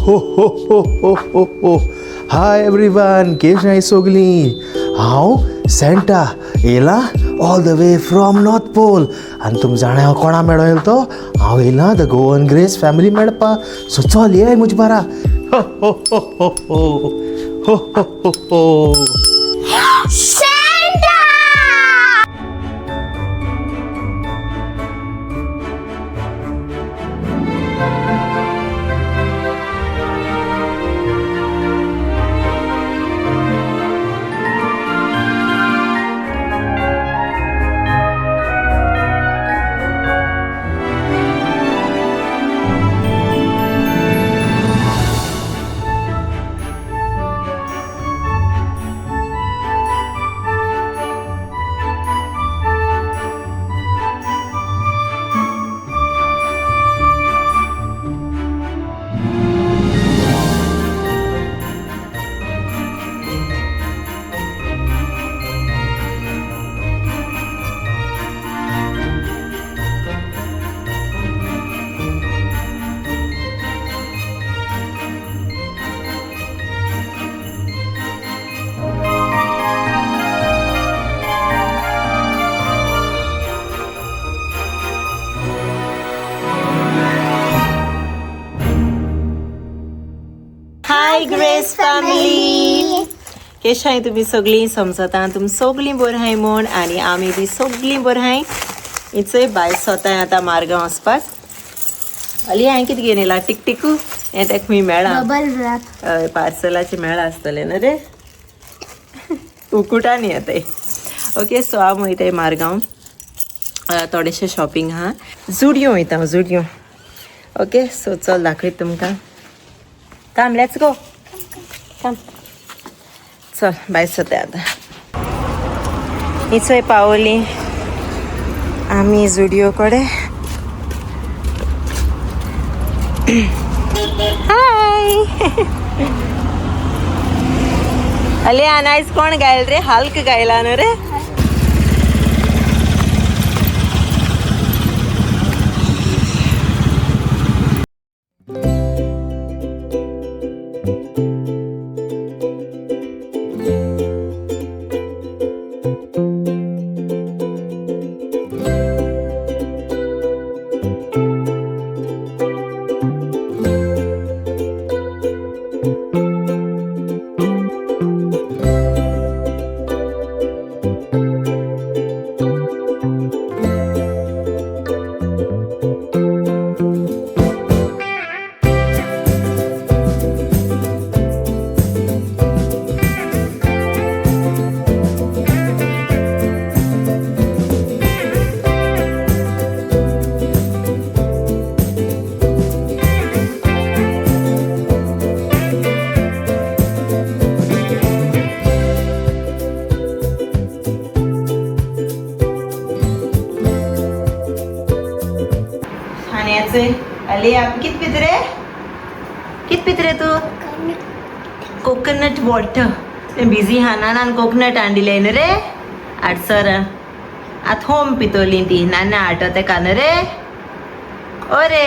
हो. Hi everyone, केश नाही सोगली. हांव सेंटा येला all the way from North Pole. आनी तुमी जाणा हांव कोणा मेळो येयलो तो? हांव येयला द गोवन ग्रेस फॅमिली मेळपा. सो चल ये म्हजे बारा. हो हो हो हो हो हो हो हो. हाय ग्रेस फॅमिली, कशें आहाय तुमी सगळीं? समजता तुमी सगळीं बरीं आहाय म्हूण, आनी आमी बी सगळीं बरीं आहाय. इचय भायर सोताय आतां मारगांव वचपाक. हालीं हांवें कितें घेवन येयलां? टिकटिकू हें ताका खंय मेळ्ळा. हय, पार्सलाचें मेळ्ळा आसतलें न्हू रे. उकुटांनी येताय. ओके, सो हांव वयताय मारगांव. थोडेशें शॉपिंग आहा. जुडियो वयता हांव, जुडियो. ओके, सो चल दाखयता तुमकां. Come, let's go. Come. चल भायर सरता आतां. इचय पावली आमी जुडियो कडेन. हाय. अले आयज कोण गायल रे? हल्क गायला न्हू रे. अले आप कित पित रे तू? Coconut water. बिझी हा नानान कोकोनट हाडिले न्हू रे आडसर. आत होम पितोली ती नाना आटोते का न्हू रे. ओ रे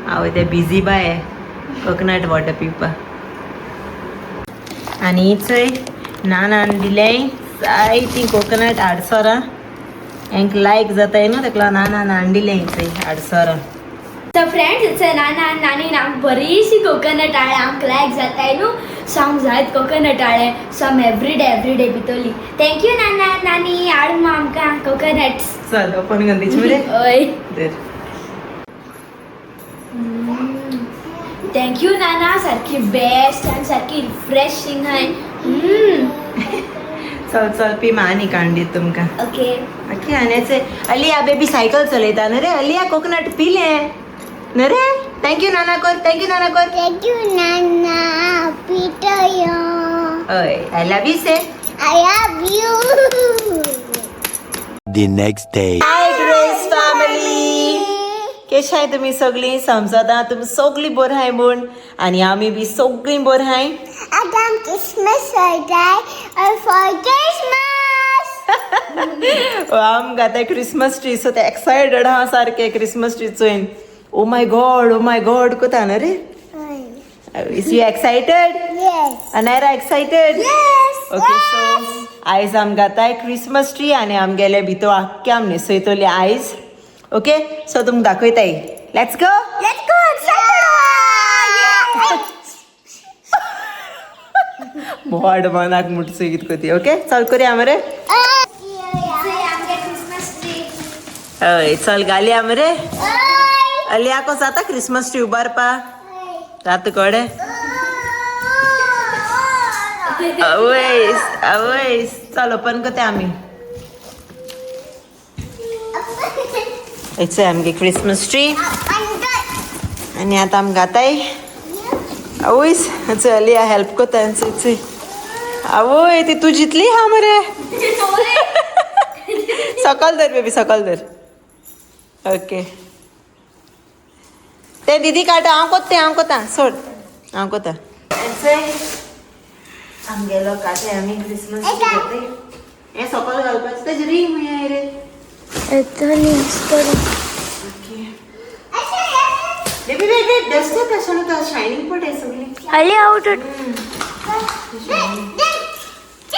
हांव ते बिझी बाय कोकोनट वॉटर पिवपा. आनी चोय नानान दिलें जायतीं कोकोनट आडसरां. हेंक लायक जाताय न्हू तेका नानान हाडिलें चोय आडसरां. तर फ्रेंड्स, इट्स नाना आनी नानीन आमकां बरीशी कोकोनट आळे आमकां लायक जाताय न्हू. सो आमकां जायत कोकोनट आळे. सो आमी एवरीडे पितोली. थँक्यू नाना नानी, हाड मग आमकां कोकोनट्स. चल ओपन करून दिवची मरे. हय, थँक्यू नाना. सारकी बेस्ट आनी सारकी रिफ्रेशिंग हाय. चल चल पी आनी कांडी तुमकां. Okay okay. आनी अलिया बेबी सायकल चलयता न्हू रे. अलिया कोकोनट पिलें न्हू रे. थँक्यू नाना कर. थँक्यू नाना कर. थँक्यू नाना. पिटयो. हय, I love you say. I love you. The next day. High grace family, कशें आहाय तुमी सगळीं? समजता तुमी सगळीं बरीं आहाय म्हूण, आनी आमी बी सगळीं बरीं आहाय. आतां क्रिसमस जाय फॉर क्रिसमस. आमकां आतां क्रिसमस ट्री, सो ते एक्सायटेड आहा सारके क्रिसमस ट्री चोयन. ओ माय गॉड कोता न्हू रे. Is you excited? Yes. Anaira excited? Yes. Okay, so आयज आमकां आतां क्रिसमस ट्री आनी आमगेले भितर आख्खे आमी न्हेसयतली आयज. ओके, सो तुमकां दाखयताय. Let's go. Let's go. Excited. मोड मनाक मुटसो कितें कोती. ओके, चल करुया मरे. Christmas tree. हय, चल घालया मरे. अलियाको जाता क्रिसमस ट्री उबारपा. जाता कोडे. आवयस चल ओपन करते आमी. इट्स आमगे क्रिसमस ट्री आनी आतां आमी घाताय. आवयस चलिया हेल्प कोता चोय. आवय ती तू जितली हा मरे. सकल धर बेबी, सकल धर. ओके, ते दीदी काटा. हांव कोता सोड. हांव कोता. आमगेलो काटे आमी क्रिसमस ट्री घाताय. हे सकल घालपाचें तेजे रिंग मेळ्ळाय रे. बेबी वेट डस्ट कशाने का शायनिंग पड आहे सगळी. Ali out.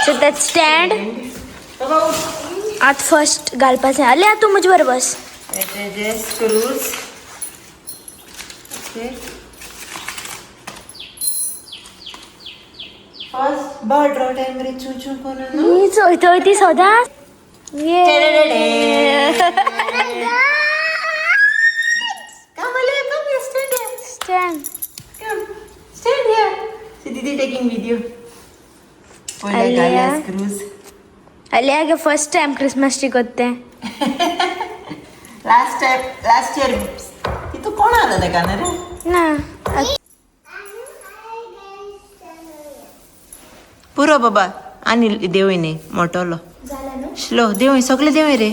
So that stand at first घालपाचें. Ali तू मुझ बर बस. त्याचे स्क्रूज. ओके, फर्स्ट बर्ड रॉट एंग्री चू करून मी चोयतोय ती सदांच. Come here, stand here. Stand. Come, stand here. See Didi taking video. Alia. Screws. Ali आगे फर्स्ट टाइम क्रिसमस ट्री करते हैं. लास्ट इयर तू कोण आलं ते का रे. ना पुरो बाबा आणि देवय न्ही मोठोलो स्लो देवय सगळे देवय रे.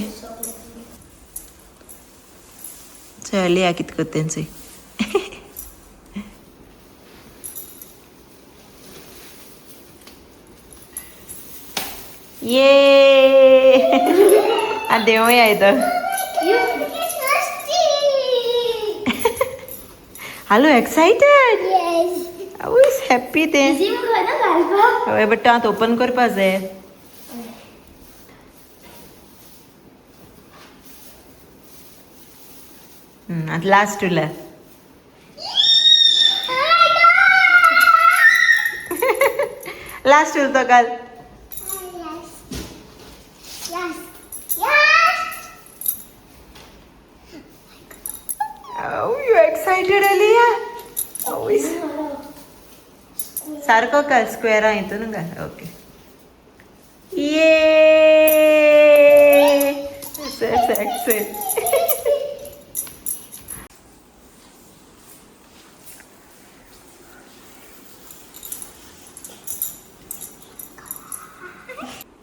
चल या कित करते चोय. ये आ देवय आयतो. Hello excited. आवय हॅपी ते. हय बट आतां ओपन करपा जाय. आतां लास्ट उरला. लास्ट उरतो काल. Oh, you excited, Aliyah? Always. सारको का स्क्वेअर आहे तो ना का. ओके, ये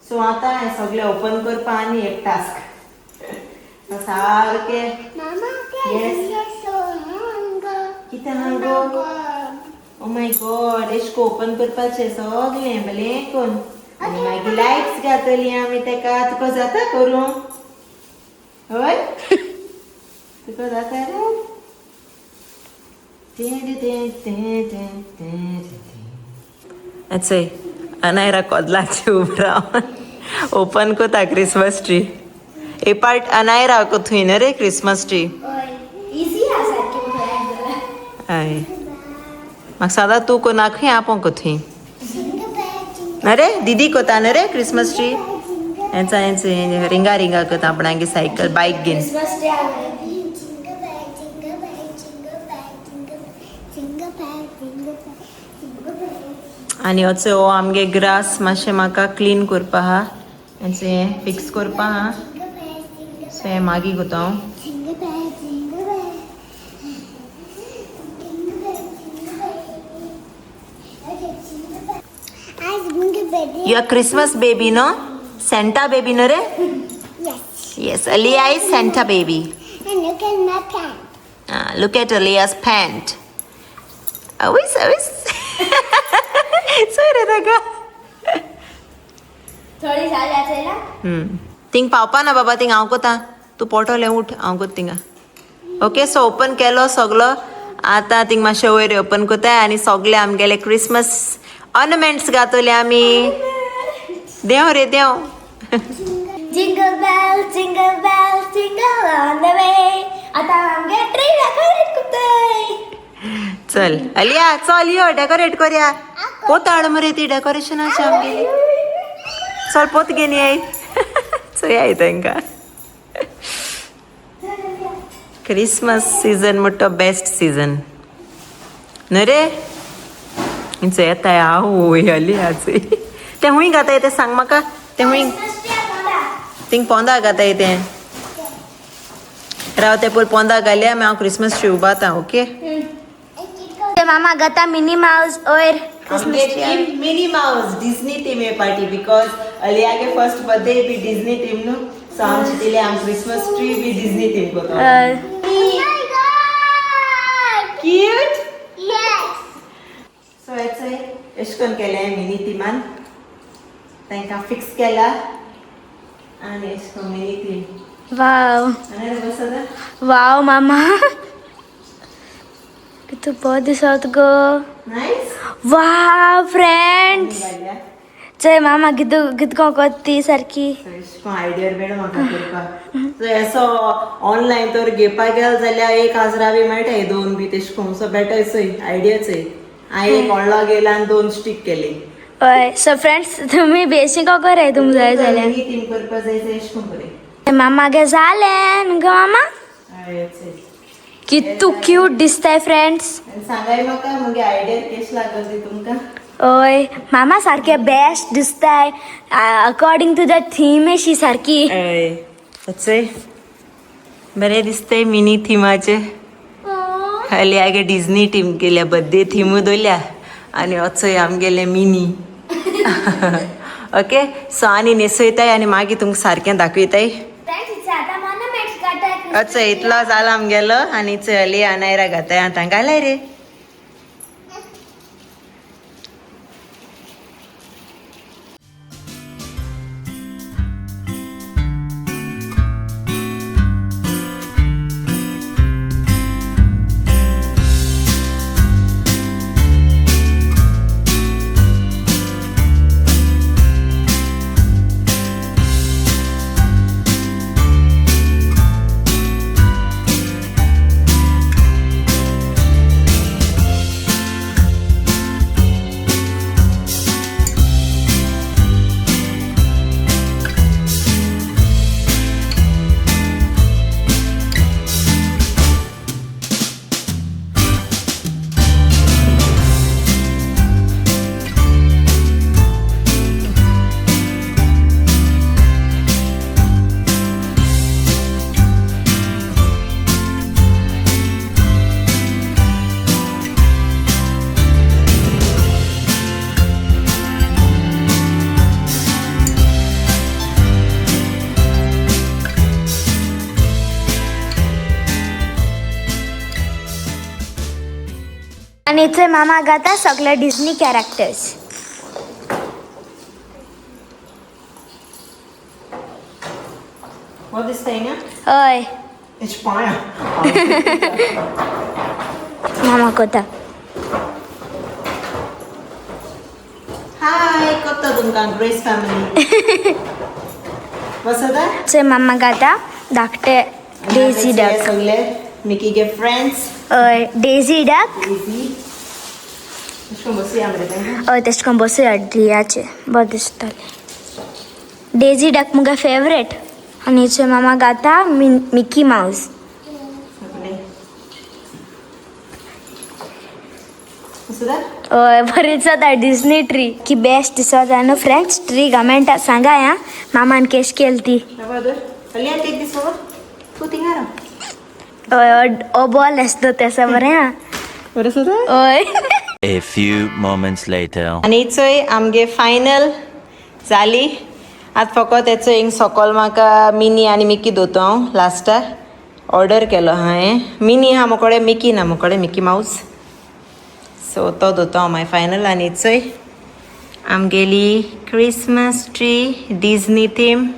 सो आता हे सगळे ओपन करपा आणि एक टास्क सारखे. कितें हा गो. ओ माय गॉड, एशको ओपन करपाचें सगळें भलें कोण. आनी मागीर लायट्स घातली आमी तेका. तुका जाता करूं. हय तुका जाता रे. चय अनायरा कोदलाची उब रावन ओपन कोता क्रिसमस ट्री. ए पार्ट अनायरा को थंय न्ही रे क्रिसमस ट्री. हय म्हाका सदां तूं को नाखी आपो को थंय. अरे दीदी कोता न्ही रे क्रिसमस ट्री. हेंचा रिंगा कोता आपणागे सायकल बायक घेवन. आनी असो हो आमगे ग्रास मातशें म्हाका क्लीन करपा आहा. हें फिक्स करपा आहा. सो हें मागीर कोता हांव. Your Christmas baby, no? Santa baby, no re? Yes. Yes, Aliyah is Santa baby. And look at my pant. Look at Aliyah's pant. Awis. Sorry, Raga. थोडी झाली असेल. थिंग पावपा ना बाबा. थिंग हांव कोता. तूं पोटोलें उठ हांव कोता थिंगा. ओके, सो ओपन केलो सगलो आतां थिंग मातशें वयर ओपन कोताय आनी सगळे आमगेले क्रिसमस ऑर्नमेंट्स घातले आमी. देव रे देव. Jingle bells, jingle on the way. आता आमगे ट्री डेकोरेट करतोय. चल अलिया चल यो डेकोरेट करूया. पोत हाड मरे ती डेकोरेशनाची आमगेली. चल पोत घेवन येय. चोया तांकां. क्रिसमस सीजन म्हणटा बेस्ट सीजन न्हू रे. इंचो येताय हांव अलियाचोय. तें हूंय घाताय तें सांग म्हाका. तें हूंय थिंग पोंदा घाताय तें. राव ते पयलीं पोंदा घालया मागीर हांव क्रिसमस ट्री उबारतां. ओके. मामा गता मिनी माउस और मिनी माउस डिज्नी थीम है पार्टी बिकॉज अलिया के फर्स्ट बर्थडे भी डिज्नी थीम नु सो आमचे दिले आम क्रिसमस ट्री भी डिज्नी थीम को क्यूट. सो याचे एशकोन केले मिनी थीमान तांकां फिक्स केला आनी एशकोन मिनी थीम. वाव आनी बसदा वाव मामा कितू बहुत दिसत गो. नाइस. वाव फ्रेंड्स चय मामा कितू कितको कोत्ती सारकी. आयडिया मेळ म्हाका करपाक. असो ऑनलायन तर घेवपाक गेल जाल्यार 1000 बी मेळटाय 2 बी तेश कोन. सो बेटर चोय आयडियाचोय. हांवें एक व्हडलो गेला आनी 2 स्टीक केले. हय सो फ्रेंड्स तुमी बेसी को करे तुम जाय जाल्यार थीम करपाक जाय जाल्यार एश कोन करे. मामा गे जालें गो मामा. कितू क्यूट दिसताय फ्रेंड्स. सांगाय म्हाका मगे आयडिया केश लागल ती तुमकां. ओय मामा सारके बेस्ट दिसताय अकॉर्डिंग टू द थीम अशी सारकी. चोय बरें दिसताय मिनी थिमाचे. अलियागे डिज्नी थीम केल्या बर्थडे थिमू दवरल्या आनी वचोय आमगेले मिनी. ओके सो आनी न्हेसयताय आनी मागीर तुमकां सारकें दाखयताय. अच्छा इतलो जाला आमगेलो आनी चली अनायरा घाताय आतां घालाय रे. आणि इथे मामा गाता सगळे डिझनी कॅरेक्टर्स. हो दिसताय ना. हय एच पाया मामा कोता. हाय कोत्ता तुमकां ग्रेस फॅमिली. वसदा चे मामा गाता धाकटे डेझी डक. सगळे मिकी गे फ्रेंड्स. हय डेझी डक. डेझी एशकोन बसया मरे तांकां. हय तेश कोन बसूया लियाचे बरें दिसताले. डेझी डक मुगे फेवरेट. आणि चे मामा गाता मिकी माउस. हय बरी दिसता डिझनी ट्री की बेस्ट दिसता न्हू फ्रेंड्स. ट्री गमेंटा सांगा या मामान केश केली ती. हय ओ बॉल आसता तेसा बरें आं. हय. A few moments later. आनी चोय आमगे फायनल जाली. आतां फकत हेचो हिंग सकयल म्हाका मिनी आनी मिकी दोतो हांव लास्टार ऑर्डर केलो हांवें. मिनी आहा मोकोडे मिकी ना मोकोडे मिकी माउस. सो तो दोतो हांव मागीर फायनल. आनी चोय आमगेली क्रिसमस ट्री डिझनी थीम.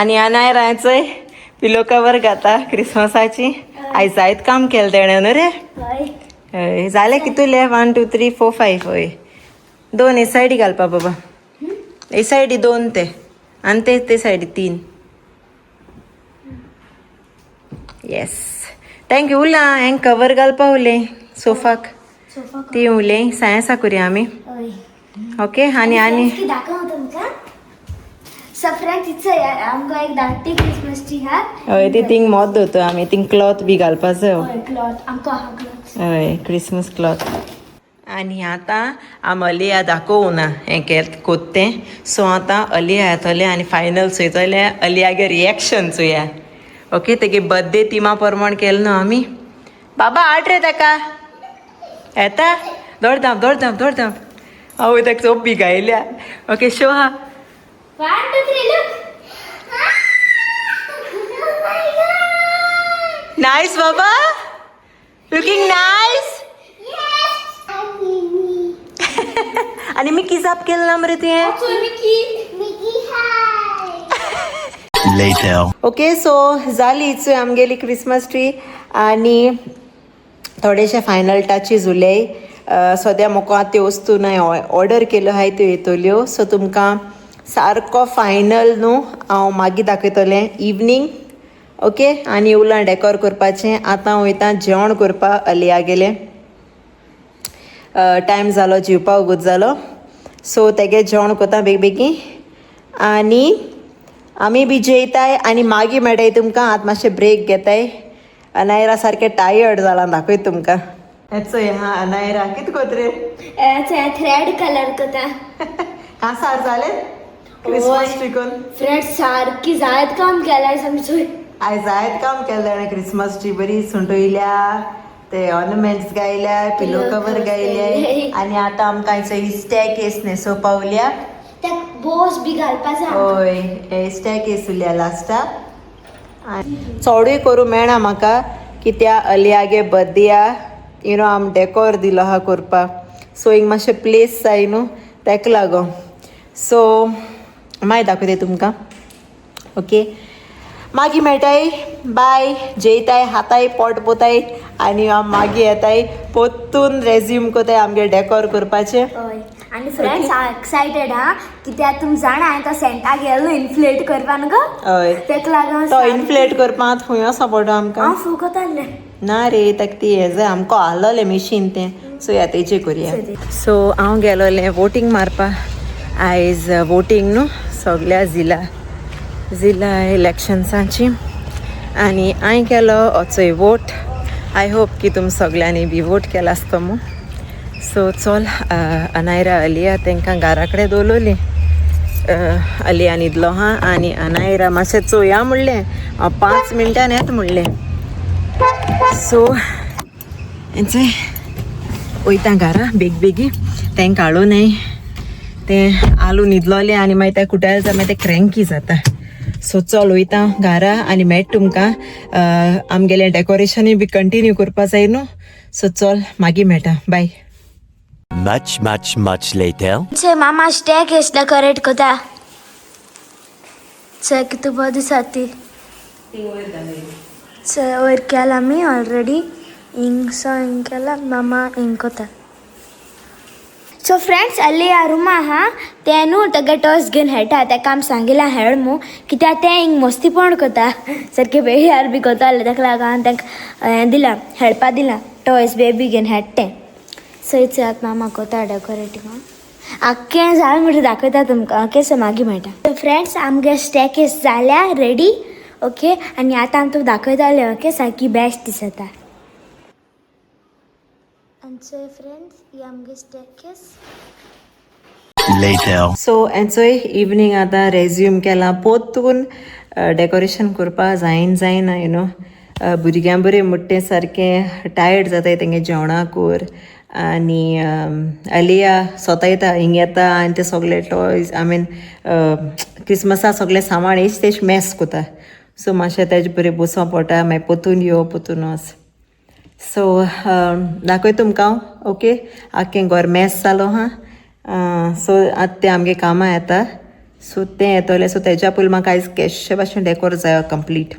आणि आनाय राहायचंय पिलो कवर घाता क्रिसमसाची आयज जायत काम केलं तेणें न्हू रे हय हय जाले कितुले 1 2 3 4 5 हय 2 हे सायडी घालपा बाबा हे सायडी 2 ते आनी ते सायडी 3 येस थँक्यू उला हें कवर घालपा उलय सोफाक ती उलय सायन्सा करुया आमी हय ओके आनी दाखव तुमकां सो फ्रेंड्स इट्स आमकां एक धाकटी क्रिसमसची हा हय ती थिंग मोद दोतो आमी थिंग क्लॉथ बी घालपा जाय हय क्लॉथ आमकां हा क्लॉथ हय क्रिसमस क्लॉथ आनी आतां आम अलिया दाखोवं ना हें कोत्तें सो आतां अलिया येतोलें आनी फायनल चोयतोलें अलियागे रिएक्शन चोया ओके तेगे बर्थडे तिमा प्रमाण केलें न्हू आमी बाबा हाड रे ताका येता दोडधाम हांव ताका चोप बी गायल्या ओके शो हा 1 2 3 लुक नाईस बाबा लुकिंग नाईस आनी मी किजाप केलं ना मरे तुवें Later. ओके सो जाली इचूय आमगेली क्रिसमस ट्री आनी थोडेशे फायनल टचीस उरले सद्या म्हाका त्यो वस्तू न्हय ऑर्डर केल्यो आहाय त्यो येतल्यो सो तुमकां सारको फायनल न्हू हांव मागीर दाखयतलें इवनींग ओके आनी उलां डॅकोर करपाचें आतां वयता जेवण करपा अलिया गेलें टायम जालो जेवपा उगत जालो सो तेगे जेवण कोता बेगीन आनी आमी बी जेयताय आनी मागीर मेळटाय तुमकां आतां मातशें ब्रेक घेताय अनायरा सारकें टायर्ड जालां दाखयत तुमकां चोय हा अनायरा कित कोत रे थ्रेड कलर कोता कांसार जालें क्रिसमस ट्री कोन फ्रेंड सारकी जायत काम केलाय समजूय आयज जायत काम केलें ताणें क्रिसमस ट्री बरी सुंटयल्या ते ऑर्नमेंट्स गायल्या पिलो कवर गायले आनी आतां आमकां स्टॅकेस न्हेसोवपा उरल्या त्या बोस बी घालपा जाय हय हे स्टॅकेस उरल्या लास्टाक चोडूय करूं मेळना म्हाका कित्या अलियागे बर्थडेया यू नो आम डॅकोर दिलो आहा करपाक सो हिंग मातशें प्लेस जाय न्हू तेका लागोन सो मागीर दाखयताय तुमकां ओके मागीर मेळटाय बाय जेयताय हाताय पोट पोताय आनी मागीर येताय पोत्तून रेज्यूम कोताय आमगे डॅकोर करपाचें हय आनी फ्रेंड्स हांव एक्सायटेड हा कित्याक तुमी जाणा हांवें तो सेंटा गेलो इन्फ्लेट करपा न्हू गो हय तेका लागोन तो इन्फ्लेट करपाक खंय वोसो पडो आमकां हांव फुगतालें ना रे ताका ती हें जाय आमकां आहलोलें मिशीन तें सो या तेजें करया सो हांव गेलोलें वोटींग मारपाक आयज वोटींग न्हू सगल्या जिल्ला इलेक्शन्साची आनी हांवें केलो होचोय वोट आय होप की तुमी सगल्यांनी बी वोट केला आसतो मू सो चल अनायरा अलिया तांकां घरा कडेन दवरलोली अलिया न्हिदलो हा आनी अनायरा मातशें चोया म्हणलें हांव 5 मिनटान येता म्हणलें सो हेंचें वयता घरा बेगी तांकां हाडूनय तें आलू न्हिदलोलें आनी मागीर तें कुटायले जाल्यार मागीर तें क्रँकी जाता सो चल वयता घरा आनी मेळटा तुमकां आमगेलें डेकोरेशनूय बी कंटिन्यू करपा जाय न्हू सो चल मागीर मेळटा बाय Much later. छे मामा स्टेक एस डेकोरेट कोता छे कितू बरो दिसता छे वयर केला आमी ऑलरेडी हिंगसो हिंग केला मामा हिंग कोता सो फ्रेंड्स अल्ली ह्या रुमा हा ते न्हू तेगे टॉयज घेवन खेळटा तेका आमी सांगिलां खेळ मू कित्याक तें हिंग मस्तीपण कोता सारकें बेळ्यार बी कोतालें तेका लागून तांकां हें दिलां खेळपा दिलां टॉयज बेबी घेवन खेळटा तें सो इट्स आतां मामा कोता डेकोरेटींग आख्खें जालें म्हणटा दाखयता तुमकां ओके सो मागीर मेळटा सो फ्रेंड्स आमगे स्टॅकेस जाल्या रेडी ओके आनी आतां आमी तुका दाखयतालें ओके सारकी बेस्ट दिसता आनी सो फ्रेंड्स ही आमगे स्टॅकेस Later. सो हेंचोय इवनींग आतां रेज्यूम केलां पोत्तून डेकोरेशन करपा जायना यू नो भुरग्यां बरें म्हणटा तें सारकें टायर्ड जाताय तेंगे जेवणाकूर आनी अलिया स्वता येता हिंग येता आनी ते सगळे टॉयज आय मीन क्रिसमसा सगळें सामान एश तेश मॅस कोता सो मातशें तेजे बरें बसों पडटा मागीर पोतून यो पोतून वच सो दाखय तुमकां ओके आख्खें घर मॅस जालो हा सो आतां ते आमगे कामां येता सो तें येतोलें सो तेज्या पयलीं म्हाका आयज केशे भाशेन डेकोर जाय कंप्लीट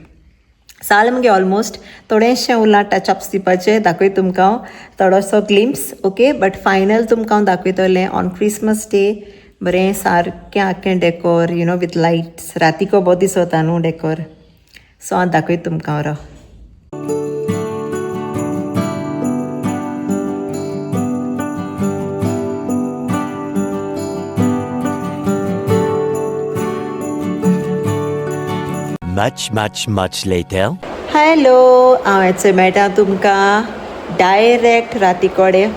जाल मगे ऑलमोस्ट थोडेंशें उरलां टचअप्स दिवपाचें दाखय तुमकां हांव थोडोसो ग्लिम्स ओके बट फायनल तुमकां हांव दाखयतलें ऑन क्रिसमस डे बरें सारकें आख्खें decor you know with lights रातीको बरो दिसता न्हू डेकोर सो हांव दाखयत तुमकां राव Much later. हॅलो हांव हेचो मेळटा तुमकां डायरेक्ट राती कडेन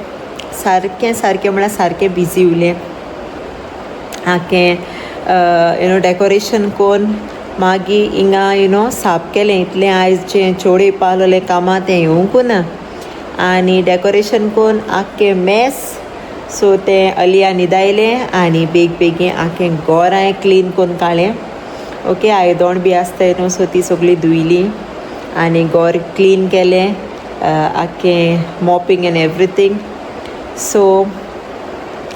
सारकें म्हळ्यार सारकें बिजी उरलें हांवें यू नो डेकोरेशन कोन्न मागीर हिंगा यू नो साप केलें इतलें आयज जें चोडे पावलोलें कामां तें येवंकू ना आनी डेकोरेशन कोन्न आख्खें मेस सो तें अलिया न्हिदायलें आनी बेगीन आख्खें घर हांवें क्लीन कोन्न काडलें ओके आयदोण बी आसताय न्हू सो ती सगळीं धुयलीं आनी घर क्लीन केलें आख्खें मॉपिंग एंड एवरीथींग सो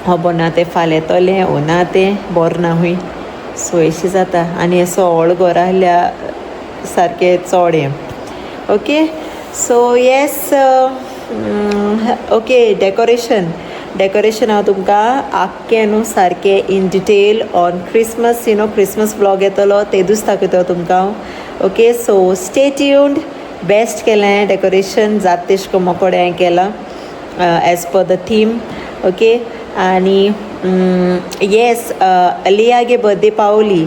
खबर ना तें फाल्यां येतोलें वो ना तें बरें ना हूंय सो अशें जाता आनी असो व्हड घर आहल्यार सारकें चड हें okay so yes okay decoration हांव तुमकां आख्खें न्हू सारकें in detail on Christmas you know Christmas vlog येतलो तेदूच दाखयतलो तुमकां हांव okay so stay tuned best केलें डेकोरेशन जाता तेश को मोकोडे हांवें केलां as per the theme okay आनी येस अलियागे बर्थडे पावली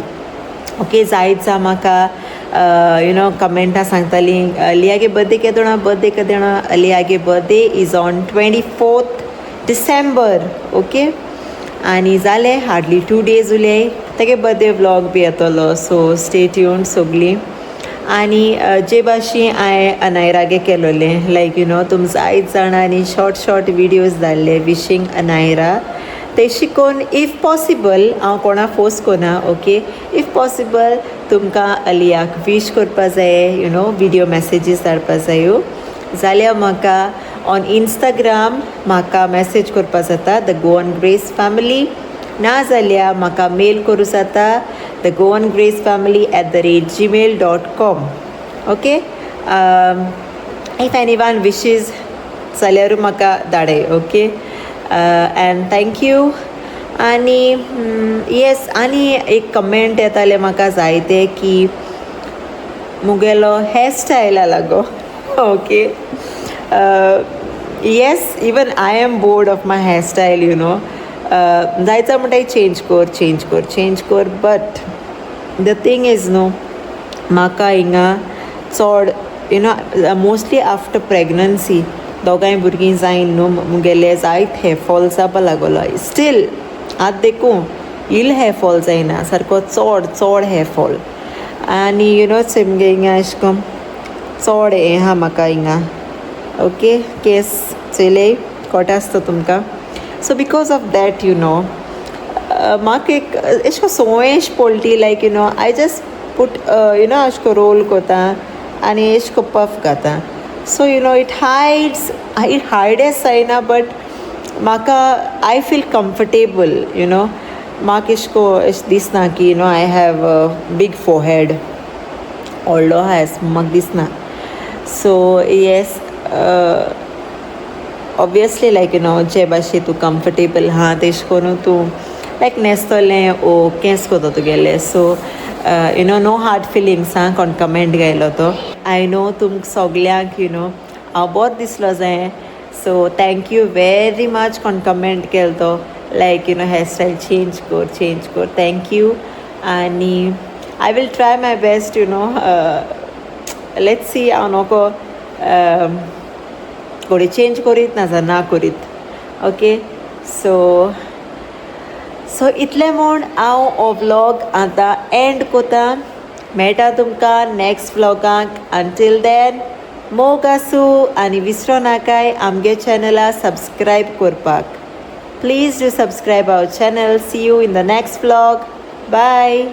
ओके जायत जा म्हाका यू नो कमेंटां सांगतालीं अलियागे बर्थडे केदो जाणा बर्थडे केदो जाणा अलियागे birthday is on 24th December okay आनी जालें हार्डली 2 days उरले तेगे बर्थडे व्लॉग बी येतलो सो स्टे ट्यून्ड सगळीं आनी जे भाशेन हांवें अनायरागे केलोलें लायक यू नो तुम जायत जाणांनी शॉर्ट विडियोज धाडले विशींग अनायरा ते शिकोवन इफ पॉसिबल हांव कोणा फोर्स कोना ओके इफ पॉसिबल तुमकां अलियाक विश करपा जाय यू नो विडियो मेसेजीस धाडपा जायो जाल्यार म्हाका ऑन इंस्टाग्राम म्हाका मेसेज करपा जाता द गोवन ग्रेस फॅमिली ना जाल्यार म्हाका मेल करूं जाता the Goan Grace family @gmail.com okay if anyone wishes जाल्यार म्हाका धाडय ओके एंड थँक्यू आनी येस आनी एक कमेंट येताले म्हाका जायते की मुगेलो हेअर स्टायला लागो okay yes even I am bored of my hair style you know जायचं म्हणटा चेंज कर but the thing is no म्हाका हिंगा चड you know mostly after pregnancy दोगांय भुरगीं जायन न्हू मुगेले जायत हेअर फॉल जावपा लागलो स्टील आतां देखून इल हेअर फॉल जायना सारको चड हेअर फॉल आनी यू नो मुगे हिंगा अशें करून चड हें आहा म्हाका हिंगा ओके केस चोयले कोटा आसता तुमकां so because of that you know म्हाका एक अशें को संवयश पडली like you know I just put you know अशें को रोल कोता आनी अशें को पफ घाता so you know it hides जायना बट म्हाका I feel comfortable you know म्हाका अशें को अशें दिसना की you know I have a big forehead व्हडलो आसा म्हाका दिसना so yes obviously like you know जे भाशेन तूं कम्फर्टेबल आहा तेश कोनू तूं लायक न्हेसतोलें ओ केंस कोता तुगेलें so you know no hard feelings आं कोण कमेंट गायलो तो आय नो तुमकां सगल्यांक यू नो हांव बरो दिसलो जाय सो थँक्यू वेरी मच कोण कमेंट केलो तो like you know hairstyle change कर थँक्यू आनी I will try my best you know let's see हांव नोको कोणी चेंज करीत ना ना करीत ओके सो इतलें म्हूण हांव हो व्लॉग आतां एंड कोता मेळटा तुमकां नेक्स्ट व्लॉगाक अंटील देन मोग आसूं आनी विसरो नाकाय आमगे चॅनला सबस्क्रायब करपाक please do subscribe our channel see you in the next vlog bye